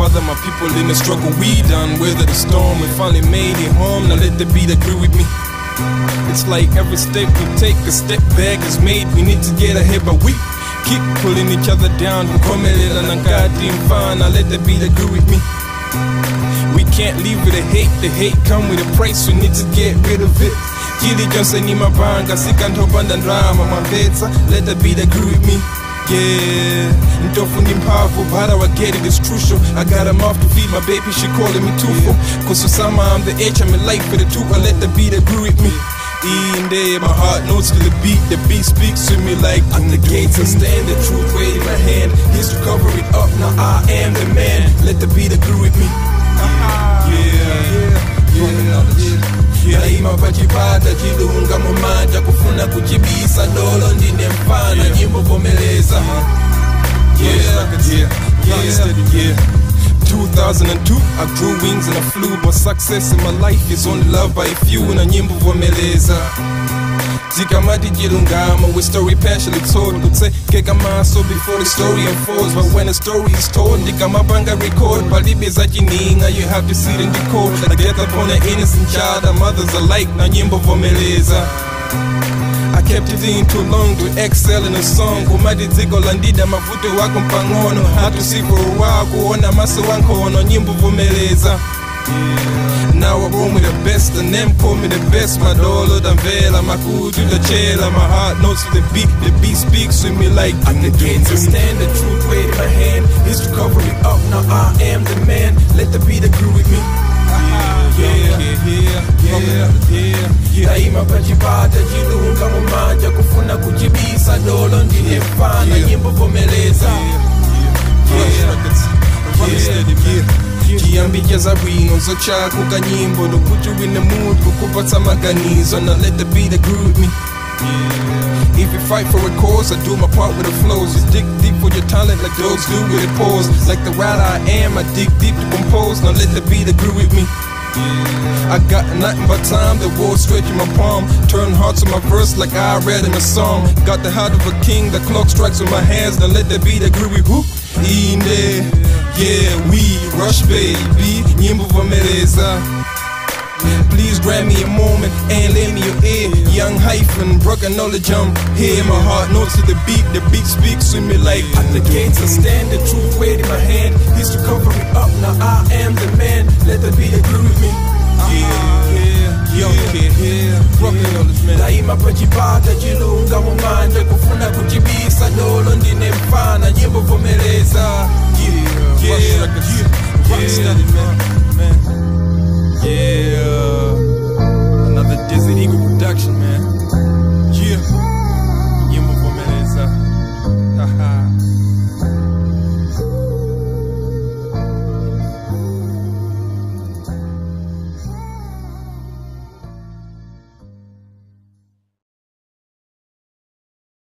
Father, my people in the struggle, we done weather the storm. We finally made it home, now let the beat agree with me. It's like every step we take, a step back is made. We need to get ahead, but we keep pulling each other down. Now let the beat agree with me. We can't leave with the hate come with a price, we need to get rid of it. Kili Johnson ni mabanga, sikantopanda drama, mambetsa, let the beat agree with me. Yeah, Ntofu ni mpavu, but I get it, it's crucial. I got a mouth to feed my baby, she calling me Tufo. Cause Osama, I'm the H, I'm in life for the two, I let the beat agree with me. In there, my heart notes to the beat speaks to me like I'm the gates and stand, the truth way in my hand. Here's to cover it up, now I am the man. Let the beat agree with me. Naima pachipata chilunga mumanja kufuna kuchibisa dolo ndine mfana nyimbo vomeleza. 2002, I grew wings and I flew, but success in my life is only loved by a few. Na nyimbo vomeleza Zikamati Jilungama with story partially told. Could say Kekamaso before the story unfolds, but when the story is told, Nikamabanga record. Palibiza Jininga, you have to see it in the code. I get upon an innocent child, our mothers alike. Na nyimbo vomeleza. I kept it in too long to excel in a song. Kumadi ziko landida mafute wako mpangono. Hatu siku wa kuona maso wankono. Nyimbo vomeleza. Now I roam with the best, and them call me the best. My dollar than vela, my cool to the chela. My heart notes to the beat speaks to me like I'm the gates to stand, the truth weight in my hand. Is to cover it up, now I am the man. Let the beat agree with me. Naima pachipata chilunga mumanja kufuna kuchibisa dolo ndine mfana nyimbo vomeleza. Kiambicha za bwino zochako kanyimbo to put you in the mood kukupata maganizo. Now let the beat agree with me. If you fight for a cause, I do my part with the flows. You dig deep for your talent like dogs do with a pause. Like the writer I am, I dig deep to compose. Now let the beat agree with me. I got nothing but time, the world straight in my palm. Turn hearts to my verse like I read in a song. Got the heart of a king, the clock strikes with my hands. Now let the beat agree with who? In there, yeah, we rush baby, nyimbo vomeleza. Please grab me a moment and lend me your ear. Young hyphen, broken knowledge, I'm here. My heart notes to the beat speaks to me like at the gates I stand, the truth weight in my hand. He's to cover me up, now I am the man. Let the beat agree with me. Naima pachipata chilunga mumanja kufuna kuchibisa dolo ndine mfana nyimbo vomeleza.